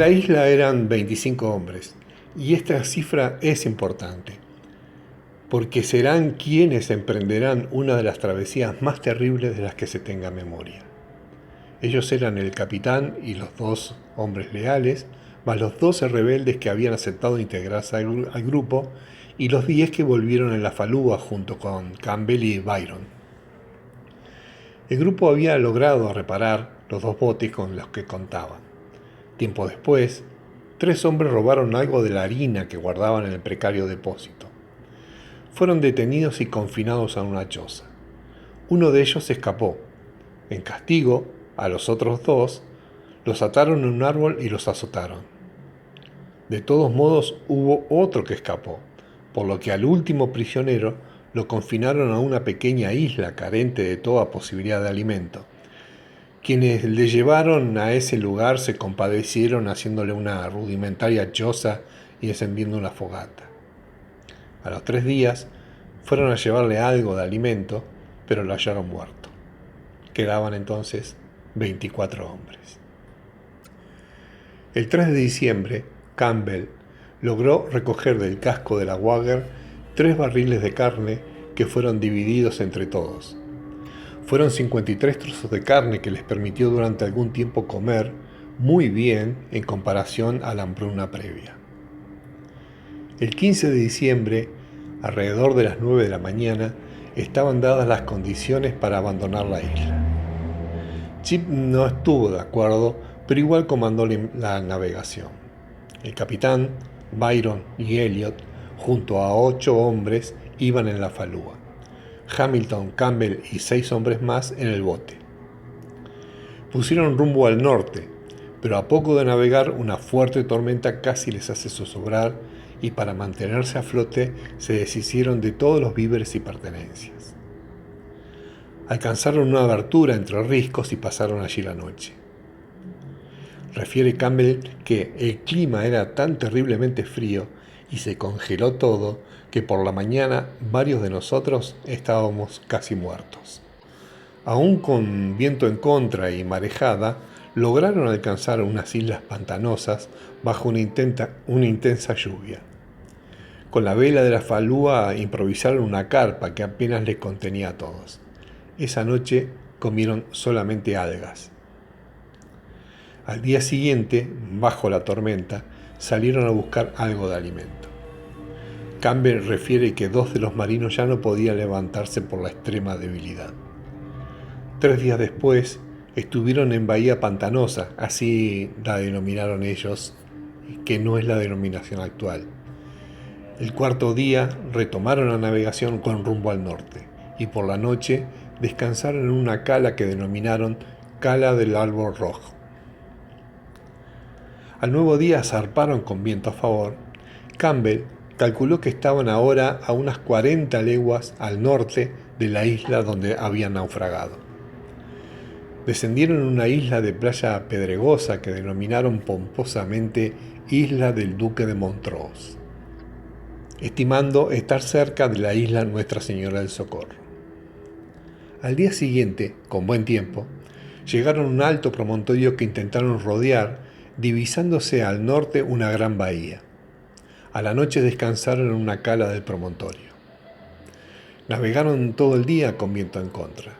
la isla eran 25 hombres, y esta cifra es importante, porque serán quienes emprenderán una de las travesías más terribles de las que se tenga memoria. Ellos eran el capitán y los 2 hombres leales, más los 12 rebeldes que habían aceptado integrarse al grupo, y los 10 que volvieron en la falúa junto con Campbell y Byron. El grupo había logrado reparar los 2 botes con los que contaban. Tiempo después, 3 hombres robaron algo de la harina que guardaban en el precario depósito. Fueron detenidos y confinados a una choza. Uno de ellos escapó. En castigo, a los otros 2 los ataron en un árbol y los azotaron. De todos modos, hubo otro que escapó, por lo que al último prisionero lo confinaron a una pequeña isla carente de toda posibilidad de alimento. Quienes le llevaron a ese lugar se compadecieron haciéndole una rudimentaria choza y encendiendo una fogata. A los 3 días fueron a llevarle algo de alimento, pero lo hallaron muerto. Quedaban entonces 24 hombres. El 3 de diciembre, Campbell logró recoger del casco de la Wagger 3 barriles de carne que fueron divididos entre todos. Fueron 53 trozos de carne que les permitió durante algún tiempo comer muy bien en comparación a la hambruna previa. El 15 de diciembre, alrededor de las 9 de la mañana, estaban dadas las condiciones para abandonar la isla. Chip no estuvo de acuerdo, pero igual comandó la navegación. El capitán, Byron y Elliot, junto a 8 hombres, iban en la falúa. Hamilton, Campbell y 6 hombres más en el bote. Pusieron rumbo al norte, pero a poco de navegar una fuerte tormenta casi les hace zozobrar y para mantenerse a flote se deshicieron de todos los víveres y pertenencias. Alcanzaron una abertura entre riscos y pasaron allí la noche. Refiere Campbell que el clima era tan terriblemente frío y se congeló todo que por la mañana varios de nosotros estábamos casi muertos. Aún con viento en contra y marejada, lograron alcanzar unas islas pantanosas bajo una intensa lluvia. Con la vela de la falúa improvisaron una carpa que apenas les contenía a todos. Esa noche comieron solamente algas. Al día siguiente, bajo la tormenta, salieron a buscar algo de alimento. Campbell refiere que 2 de los marinos ya no podían levantarse por la extrema debilidad. 3 días después, estuvieron en Bahía Pantanosa, así la denominaron ellos, que no es la denominación actual. El 4º día retomaron la navegación con rumbo al norte, y por la noche descansaron en una cala que denominaron Cala del Árbol Rojo. Al nuevo día zarparon con viento a favor. Campbell calculó que estaban ahora a unas 40 leguas al norte de la isla donde habían naufragado. Descendieron en una isla de playa pedregosa que denominaron pomposamente Isla del Duque de Montrose, estimando estar cerca de la isla Nuestra Señora del Socorro. Al día siguiente, con buen tiempo, llegaron a un alto promontorio que intentaron rodear, divisándose al norte una gran bahía. A la noche descansaron en una cala del promontorio. Navegaron todo el día con viento en contra.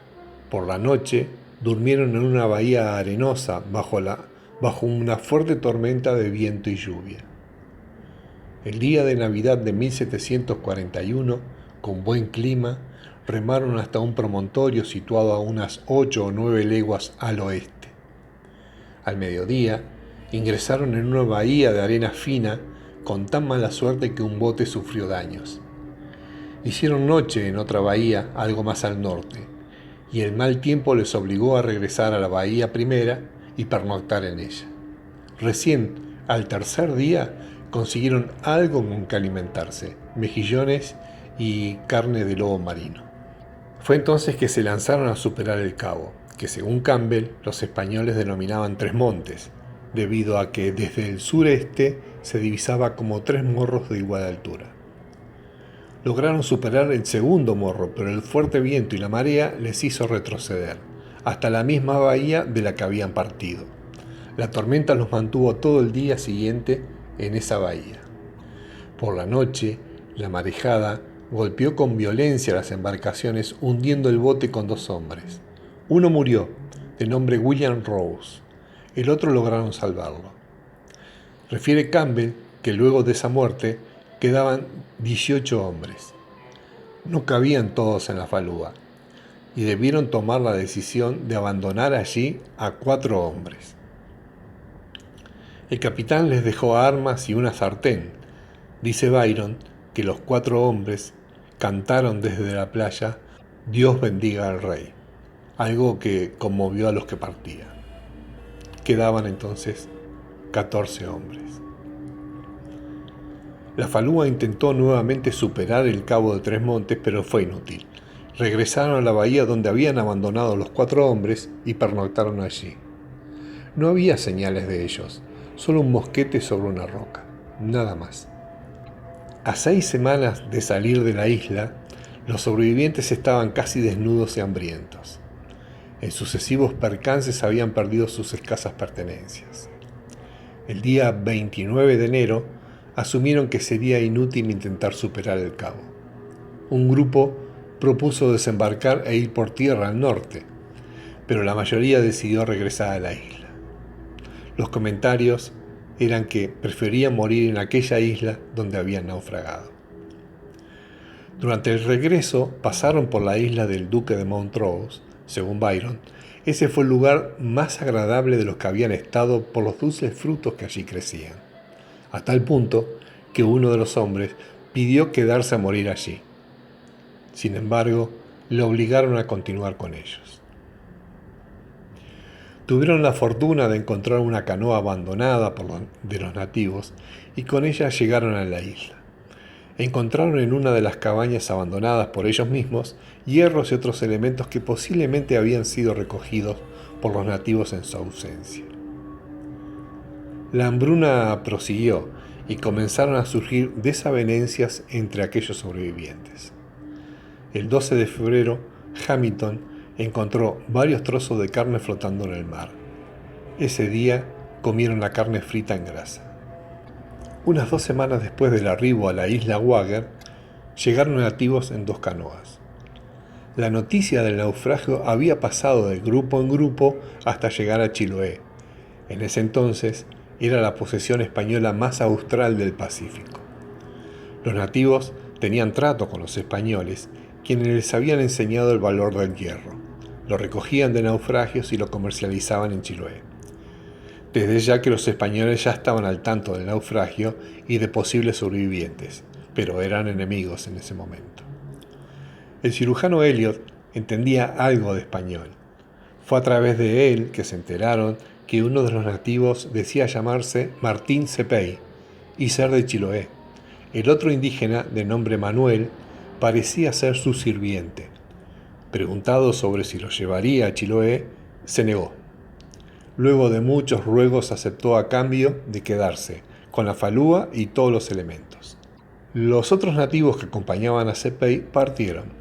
Por la noche durmieron en una bahía arenosa bajo una fuerte tormenta de viento y lluvia. El día de Navidad de 1741, con buen clima, remaron hasta un promontorio situado a unas 8 o 9 leguas al oeste. Al mediodía, ingresaron en una bahía de arena fina con tan mala suerte que un bote sufrió daños. Hicieron noche en otra bahía algo más al norte, y el mal tiempo les obligó a regresar a la bahía primera y pernoctar en ella. Recién, al 3er día, consiguieron algo con que alimentarse, mejillones y carne de lobo marino. Fue entonces que se lanzaron a superar el cabo, que según Campbell los españoles denominaban Tres Montes, debido a que desde el sureste se divisaba como 3 morros de igual altura. Lograron superar el segundo morro, pero el fuerte viento y la marea les hizo retroceder, hasta la misma bahía de la que habían partido. La tormenta los mantuvo todo el día siguiente en esa bahía. Por la noche, la marejada golpeó con violencia las embarcaciones, hundiendo el bote con 2 hombres. Uno murió, de nombre William Rose. El otro lograron salvarlo. Refiere Campbell que luego de esa muerte quedaban 18 hombres. No cabían todos en la falúa y debieron tomar la decisión de abandonar allí a 4 hombres. El capitán les dejó armas y una sartén. Dice Byron que los 4 hombres cantaron desde la playa «Dios bendiga al rey», algo que conmovió a los que partían. Quedaban entonces 14 hombres. La falúa intentó nuevamente superar el cabo de 3 Montes, pero fue inútil. Regresaron a la bahía donde habían abandonado los 4 hombres y pernoctaron allí. No había señales de ellos, solo un mosquete sobre una roca, nada más. A 6 semanas de salir de la isla, los sobrevivientes estaban casi desnudos y hambrientos. En sucesivos percances habían perdido sus escasas pertenencias. El día 29 de enero, asumieron que sería inútil intentar superar el cabo. Un grupo propuso desembarcar e ir por tierra al norte, pero la mayoría decidió regresar a la isla. Los comentarios eran que preferían morir en aquella isla donde habían naufragado. Durante el regreso pasaron por la isla del Duque de Montrose. Según Byron, ese fue el lugar más agradable de los que habían estado por los dulces frutos que allí crecían, a tal punto que uno de los hombres pidió quedarse a morir allí. Sin embargo, le obligaron a continuar con ellos. Tuvieron la fortuna de encontrar una canoa abandonada de los nativos y con ella llegaron a la isla. Encontraron en una de las cabañas abandonadas por ellos mismos hierros y otros elementos que posiblemente habían sido recogidos por los nativos en su ausencia. La hambruna prosiguió y comenzaron a surgir desavenencias entre aquellos sobrevivientes. El 12 de febrero, Hamilton encontró varios trozos de carne flotando en el mar. Ese día comieron la carne frita en grasa. Unas 2 semanas después del arribo a la isla Wagger, llegaron nativos en 2 canoas. La noticia del naufragio había pasado de grupo en grupo hasta llegar a Chiloé. En ese entonces era la posesión española más austral del Pacífico. Los nativos tenían trato con los españoles, quienes les habían enseñado el valor del hierro. Lo recogían de naufragios y lo comercializaban en Chiloé. Desde ya que los españoles ya estaban al tanto del naufragio y de posibles sobrevivientes, pero eran enemigos en ese momento. El cirujano Elliot entendía algo de español. Fue a través de él que se enteraron que uno de los nativos decía llamarse Martín Cepey y ser de Chiloé. El otro indígena, de nombre Manuel, parecía ser su sirviente. Preguntado sobre si lo llevaría a Chiloé, se negó. Luego de muchos ruegos aceptó a cambio de quedarse, con la falúa y todos los elementos. Los otros nativos que acompañaban a Cepey partieron.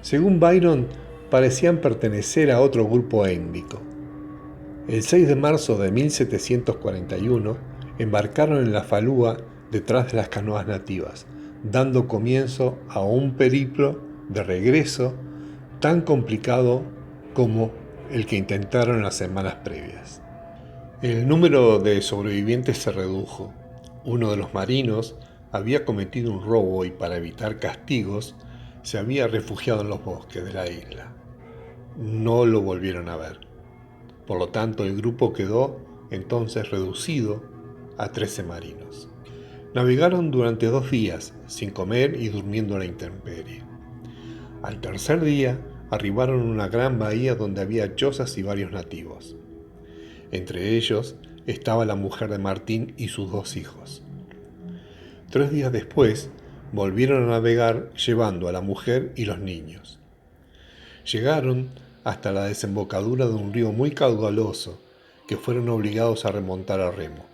Según Byron, parecían pertenecer a otro grupo étnico. El 6 de marzo de 1741 embarcaron en la falúa detrás de las canoas nativas, dando comienzo a un periplo de regreso tan complicado como el que intentaron en las semanas previas. El número de sobrevivientes se redujo. Uno de los marinos había cometido un robo y para evitar castigos se había refugiado en los bosques de la isla. No lo volvieron a ver. Por lo tanto, el grupo quedó entonces reducido a 13 marinos. Navegaron durante 2 días, sin comer y durmiendo a la intemperie. Al tercer día, arribaron a una gran bahía donde había chozas y varios nativos. Entre ellos estaba la mujer de Martín y sus 2 hijos. 3 días después, volvieron a navegar llevando a la mujer y los niños. Llegaron hasta la desembocadura de un río muy caudaloso que fueron obligados a remontar a remo.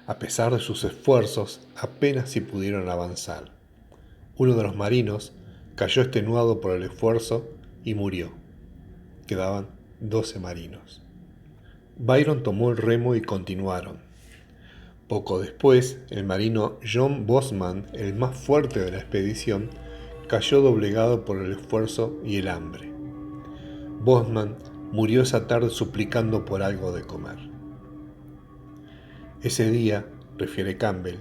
A pesar de sus esfuerzos, apenas si pudieron avanzar. Uno de los marinos cayó extenuado por el esfuerzo y murió. Quedaban 12 marinos. Byron tomó el remo y continuaron. Poco después, el marino John Bosman, el más fuerte de la expedición, cayó doblegado por el esfuerzo y el hambre. Bosman murió esa tarde suplicando por algo de comer. Ese día, refiere Campbell,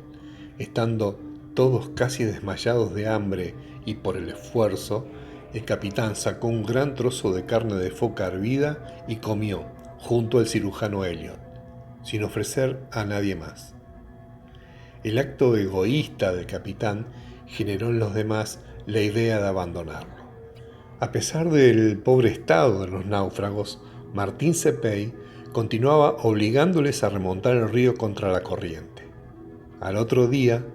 estando todos casi desmayados de hambre y por el esfuerzo, el capitán sacó un gran trozo de carne de foca hervida y comió, junto al cirujano Elliot, sin ofrecer a nadie más. El acto egoísta del capitán generó en los demás la idea de abandonarlo. A pesar del pobre estado de los náufragos, Martín Cepey continuaba obligándoles a remontar el río contra la corriente. Al otro día,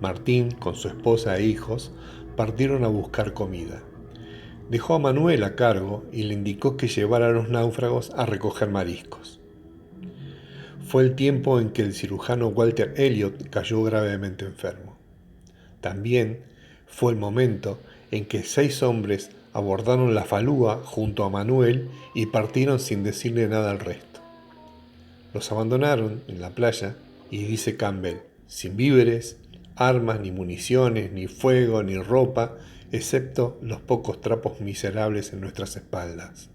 Martín, con su esposa e hijos, partieron a buscar comida. Dejó a Manuel a cargo y le indicó que llevara a los náufragos a recoger mariscos. Fue el tiempo en que el cirujano Walter Elliot cayó gravemente enfermo. También fue el momento en que 6 hombres abordaron la falúa junto a Manuel y partieron sin decirle nada al resto. Los abandonaron en la playa y, dice Campbell, sin víveres, armas, ni municiones, ni fuego, ni ropa, excepto los pocos trapos miserables en nuestras espaldas.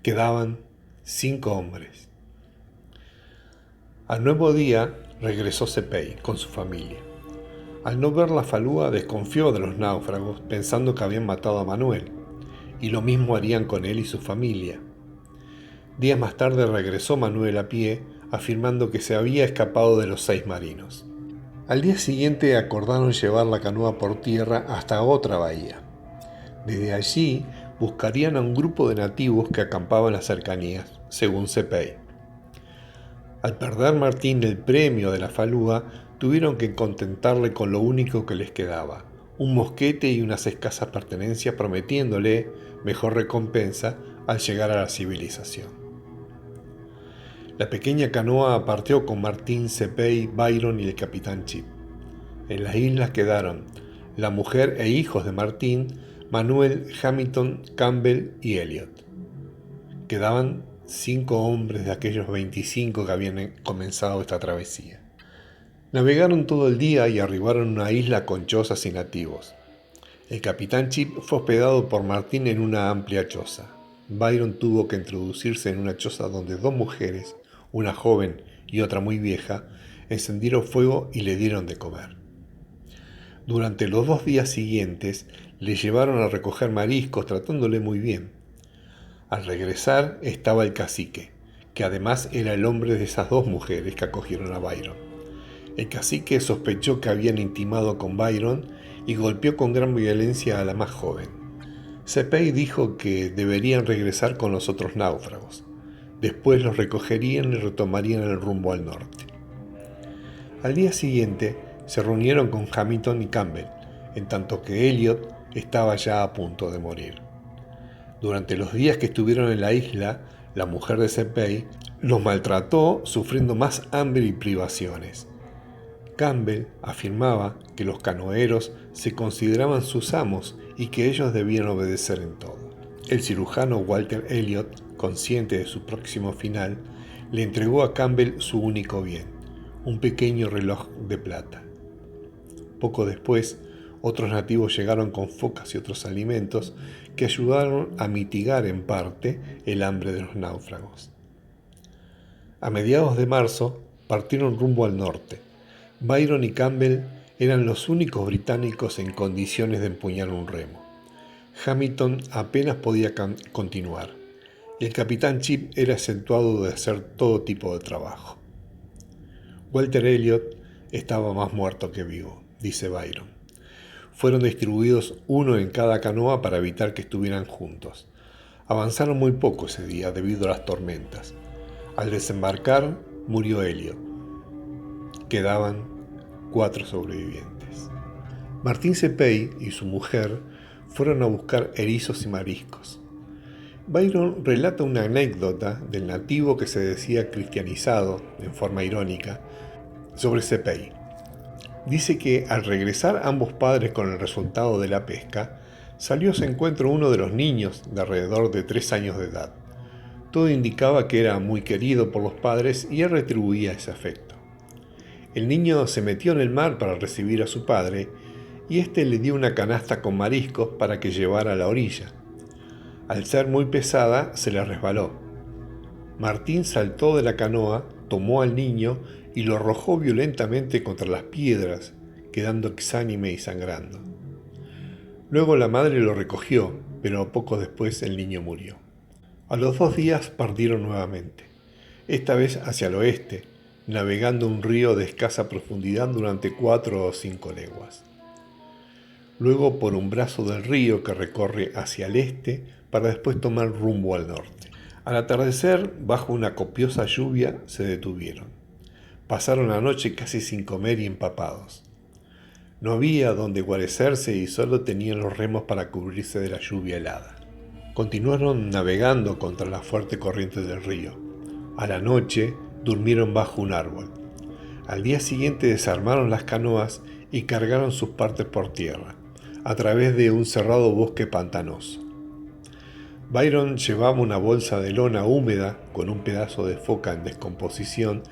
Quedaban 5 hombres. Al nuevo día regresó Cepey con su familia. Al no ver la falúa desconfió de los náufragos, pensando que habían matado a Manuel, y lo mismo harían con él y su familia. Días más tarde regresó Manuel a pie, afirmando que se había escapado de los 6 marinos. Al día siguiente acordaron llevar la canoa por tierra hasta otra bahía. Desde allí buscarían a un grupo de nativos que acampaban en las cercanías, según Cepey. Al perder Martín el premio de la falúa, tuvieron que contentarle con lo único que les quedaba, un mosquete y unas escasas pertenencias, prometiéndole mejor recompensa al llegar a la civilización. La pequeña canoa partió con Martín, Cepey, Byron y el capitán Chip. En las islas quedaron la mujer e hijos de Martín, Manuel, Hamilton, Campbell y Elliot. Quedaban 5 hombres de aquellos 25 que habían comenzado esta travesía. Navegaron todo el día y arribaron a una isla con chozas y nativos. El capitán Chip fue hospedado por Martín en una amplia choza. Byron tuvo que introducirse en una choza donde 2 mujeres, una joven y otra muy vieja, encendieron fuego y le dieron de comer. Durante los 2 días siguientes le llevaron a recoger mariscos, tratándole muy bien. Al regresar estaba el cacique, que además era el hombre de esas 2 mujeres que acogieron a Byron. El cacique sospechó que habían intimado con Byron y golpeó con gran violencia a la más joven. Cepey dijo que deberían regresar con los otros náufragos. Después los recogerían y retomarían el rumbo al norte. Al día siguiente se reunieron con Hamilton y Campbell, en tanto que Elliot estaba ya a punto de morir. Durante los días que estuvieron en la isla, la mujer de Cepey los maltrató, sufriendo más hambre y privaciones. Campbell afirmaba que los canoeros se consideraban sus amos y que ellos debían obedecer en todo. El cirujano Walter Elliot, consciente de su próximo final, le entregó a Campbell su único bien, un pequeño reloj de plata. Poco después, otros nativos llegaron con focas y otros alimentos que ayudaron a mitigar en parte el hambre de los náufragos. A mediados de marzo partieron rumbo al norte. Byron y Campbell eran los únicos británicos en condiciones de empuñar un remo. Hamilton apenas podía continuar, y el capitán Chip era exentuado de hacer todo tipo de trabajo. Walter Elliot estaba más muerto que vivo, dice Byron. Fueron distribuidos uno en cada canoa para evitar que estuvieran juntos. Avanzaron muy poco ese día debido a las tormentas. Al desembarcar, murió Elliot. Quedaban 4 sobrevivientes. Martín Cepey y su mujer fueron a buscar erizos y mariscos. Byron relata una anécdota del nativo que se decía cristianizado, en forma irónica, sobre Cepey. Dice que al regresar ambos padres con el resultado de la pesca, salió a su encuentro uno de los niños de alrededor de 3 años de edad. Todo indicaba que era muy querido por los padres y él retribuía ese afecto. El niño se metió en el mar para recibir a su padre y éste le dio una canasta con mariscos para que llevara a la orilla. Al ser muy pesada, se le resbaló. Martín saltó de la canoa, tomó al niño y lo arrojó violentamente contra las piedras, quedando exánime y sangrando. Luego la madre lo recogió, pero poco después el niño murió. A los 2 días partieron nuevamente, esta vez hacia el oeste, navegando un río de escasa profundidad durante 4 o 5 leguas. Luego por un brazo del río que recorre hacia el este para después tomar rumbo al norte. Al atardecer, bajo una copiosa lluvia, se detuvieron. Pasaron la noche casi sin comer y empapados. No había donde guarecerse y solo tenían los remos para cubrirse de la lluvia helada. Continuaron navegando contra la fuerte corriente del río. A la noche durmieron bajo un árbol. Al día siguiente desarmaron las canoas y cargaron sus partes por tierra, a través de un cerrado bosque pantanoso. Byron llevaba una bolsa de lona húmeda con un pedazo de foca en descomposición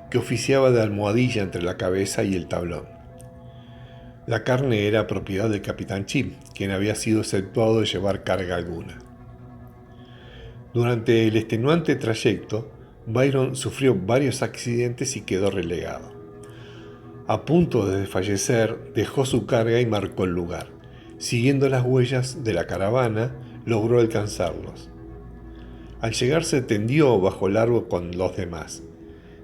que oficiaba de almohadilla entre la cabeza y el tablón. La carne era propiedad del capitán Chip, quien había sido exceptuado de llevar carga alguna. Durante el extenuante trayecto, Byron sufrió varios accidentes y quedó relegado. A punto de desfallecer, dejó su carga y marcó el lugar. Siguiendo las huellas de la caravana, logró alcanzarlos. Al llegar se tendió bajo el árbol con los demás.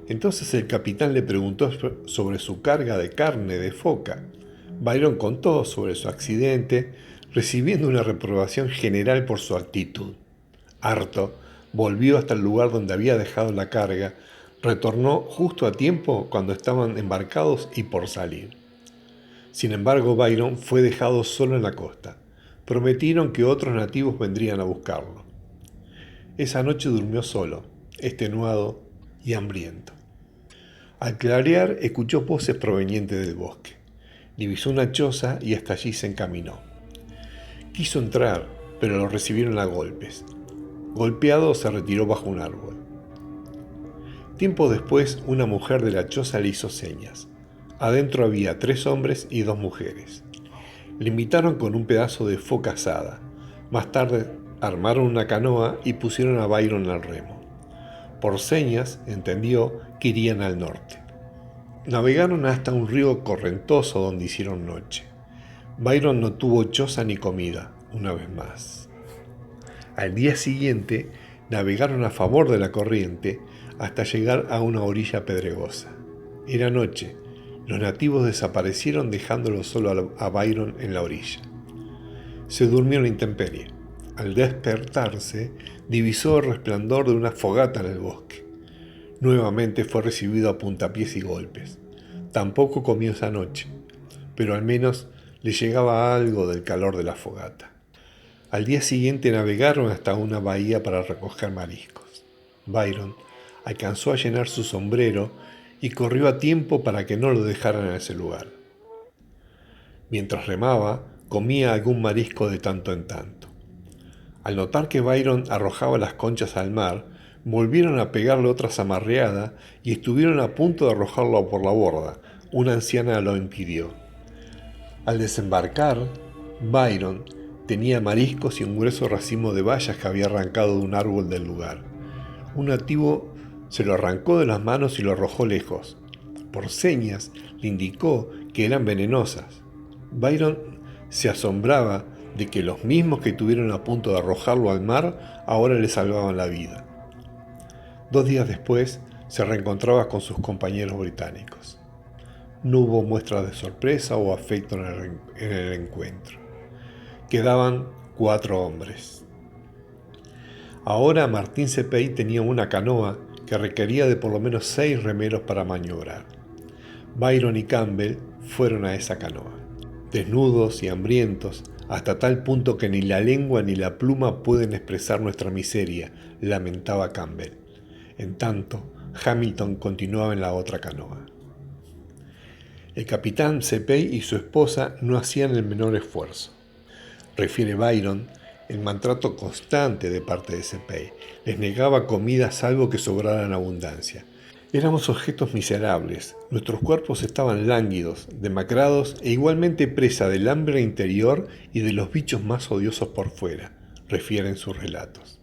Entonces el capitán le preguntó sobre su carga de carne de foca. Byron contó sobre su accidente, recibiendo una reprobación general por su actitud. Harto, volvió hasta el lugar donde había dejado la carga, retornó justo a tiempo cuando estaban embarcados y por salir. Sin embargo, Byron fue dejado solo en la costa. Prometieron que otros nativos vendrían a buscarlo. Esa noche durmió solo, extenuado y hambriento. Al clarear, escuchó voces provenientes del bosque. Divisó una choza y hasta allí se encaminó. Quiso entrar, pero lo recibieron a golpes. Golpeado, se retiró bajo un árbol. Tiempo después, una mujer de la choza le hizo señas. Adentro había 3 hombres y 2 mujeres. Le invitaron con un pedazo de foca asada. Más tarde armaron una canoa y pusieron a Byron al remo. Por señas entendió que irían al norte. Navegaron hasta un río correntoso donde hicieron noche. Byron no tuvo choza ni comida, una vez más. Al día siguiente navegaron a favor de la corriente hasta llegar a una orilla pedregosa. Era noche. Los nativos desaparecieron dejándolo solo a Byron en la orilla. Se durmió en la intemperie. Al despertarse, divisó el resplandor de una fogata en el bosque. Nuevamente fue recibido a puntapiés y golpes. Tampoco comió esa noche, pero al menos le llegaba algo del calor de la fogata. Al día siguiente navegaron hasta una bahía para recoger mariscos. Byron alcanzó a llenar su sombrero y corrió a tiempo para que no lo dejaran en ese lugar. Mientras remaba, comía algún marisco de tanto en tanto. Al notar que Byron arrojaba las conchas al mar, volvieron a pegarle otra zamarreada y estuvieron a punto de arrojarlo por la borda. Una anciana lo impidió. Al desembarcar, Byron tenía mariscos y un grueso racimo de bayas que había arrancado de un árbol del lugar. Un nativo se lo arrancó de las manos y lo arrojó lejos. Por señas le indicó que eran venenosas. Byron se asombraba de que los mismos que estuvieron a punto de arrojarlo al mar ahora le salvaban la vida. 2 días después se reencontraba con sus compañeros británicos. No hubo muestras de sorpresa o afecto en el encuentro. Quedaban 4 hombres. Ahora Martín Cepey tenía una canoa que requería de por lo menos 6 remeros para maniobrar. Byron y Campbell fueron a esa canoa, desnudos y hambrientos, hasta tal punto que ni la lengua ni la pluma pueden expresar nuestra miseria, lamentaba Campbell. En tanto, Hamilton continuaba en la otra canoa. El capitán Cepey y su esposa no hacían el menor esfuerzo. Refiere Byron, el maltrato constante de parte de Cepey. Les negaba comida salvo que sobrara en abundancia. Éramos objetos miserables, nuestros cuerpos estaban lánguidos, demacrados e igualmente presa del hambre interior y de los bichos más odiosos por fuera, refieren sus relatos.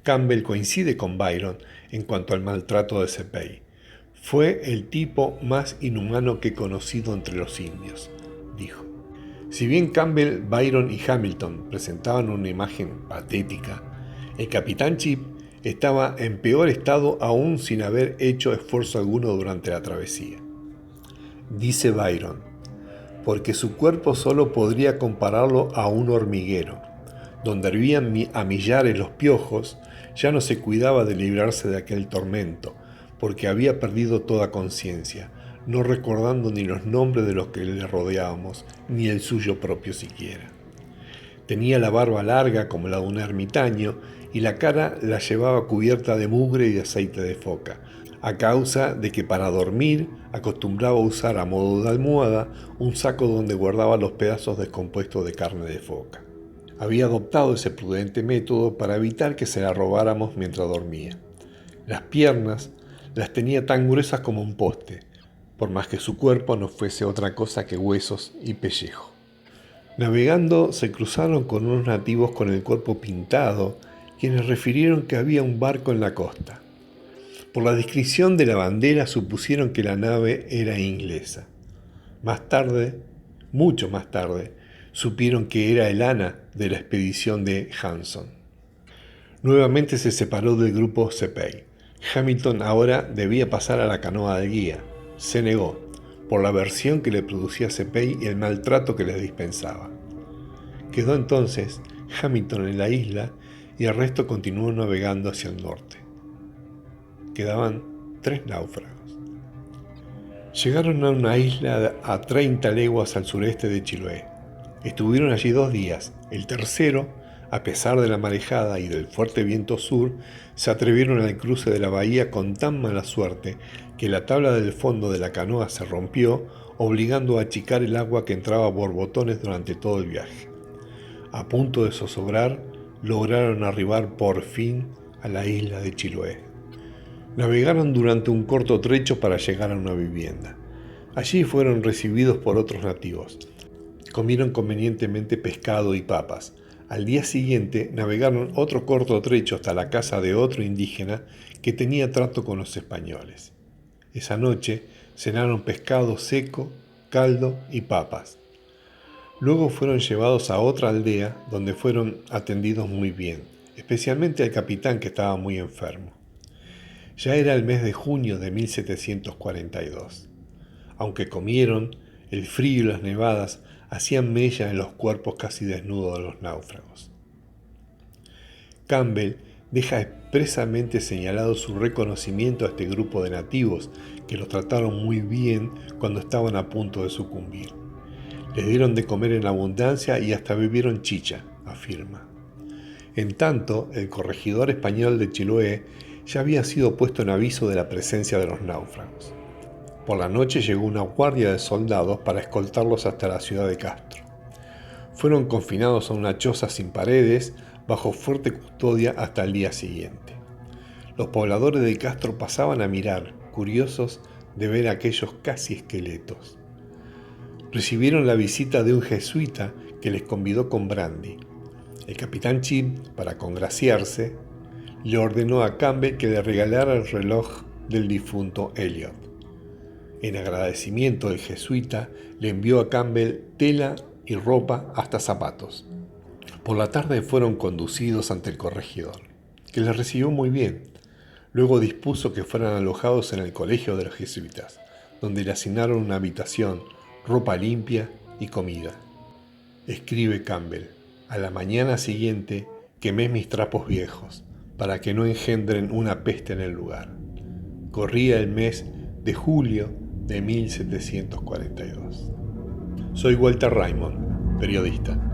Campbell coincide con Byron en cuanto al maltrato de Cepey. Fue el tipo más inhumano que he conocido entre los indios, dijo. Si bien Campbell, Byron y Hamilton presentaban una imagen patética, el capitán Chip estaba en peor estado aún sin haber hecho esfuerzo alguno durante la travesía. Dice Byron, porque su cuerpo solo podría compararlo a un hormiguero, donde hervían a millares los piojos. Ya no se cuidaba de librarse de aquel tormento, porque había perdido toda conciencia, no recordando ni los nombres de los que le rodeábamos, ni el suyo propio siquiera. Tenía la barba larga como la de un ermitaño y la cara la llevaba cubierta de mugre y de aceite de foca, a causa de que para dormir acostumbraba a usar a modo de almohada un saco donde guardaba los pedazos descompuestos de carne de foca. Había adoptado ese prudente método para evitar que se la robáramos mientras dormía. Las piernas las tenía tan gruesas como un poste, por más que su cuerpo no fuese otra cosa que huesos y pellejo. Navegando se cruzaron con unos nativos con el cuerpo pintado, quienes refirieron que había un barco en la costa. Por la descripción de la bandera supusieron que la nave era inglesa. Más tarde, mucho más tarde, supieron que era el Ana de la expedición de Hanson. Nuevamente se separó del grupo Cepey. Hamilton ahora debía pasar a la canoa de guía. Se negó, por la aversión que le producía Cepey y el maltrato que les dispensaba. Quedó entonces Hamilton en la isla y el resto continuó navegando hacia el norte. Quedaban 3 náufragos. Llegaron a una isla a 30 leguas al sureste de Chiloé. Estuvieron allí 2 días. El tercero, a pesar de la marejada y del fuerte viento sur, se atrevieron al cruce de la bahía con tan mala suerte que la tabla del fondo de la canoa se rompió, obligando a achicar el agua que entraba a borbotones durante todo el viaje. A punto de zozobrar, lograron arribar por fin a la isla de Chiloé. Navegaron durante un corto trecho para llegar a una vivienda. Allí fueron recibidos por otros nativos. Comieron convenientemente pescado y papas. Al día siguiente navegaron otro corto trecho hasta la casa de otro indígena que tenía trato con los españoles. Esa noche cenaron pescado seco, caldo y papas. Luego fueron llevados a otra aldea donde fueron atendidos muy bien, especialmente al capitán que estaba muy enfermo. Ya era el mes de junio de 1742. Aunque comieron, el frío y las nevadas hacían mella en los cuerpos casi desnudos de los náufragos. Campbell deja expresamente señalado su reconocimiento a este grupo de nativos que los trataron muy bien cuando estaban a punto de sucumbir. Les dieron de comer en abundancia y hasta bebieron chicha, afirma. En tanto, el corregidor español de Chiloé ya había sido puesto en aviso de la presencia de los náufragos. Por la noche llegó una guardia de soldados para escoltarlos hasta la ciudad de Castro. Fueron confinados a una choza sin paredes, bajo fuerte custodia hasta el día siguiente. Los pobladores de Castro pasaban a mirar, curiosos de ver aquellos casi esqueletos. Recibieron la visita de un jesuita que les convidó con brandy. El capitán Chip, para congraciarse, le ordenó a Campbell que le regalara el reloj del difunto Elliot. En agradecimiento, el jesuita le envió a Campbell tela y ropa hasta zapatos. Por la tarde fueron conducidos ante el corregidor, que les recibió muy bien. Luego dispuso que fueran alojados en el colegio de los jesuitas, donde le asignaron una habitación, ropa limpia y comida. Escribe Campbell: a la mañana siguiente quemé mis trapos viejos, para que no engendren una peste en el lugar. Corría el mes de julio de 1742. Soy Walter Raymond, periodista.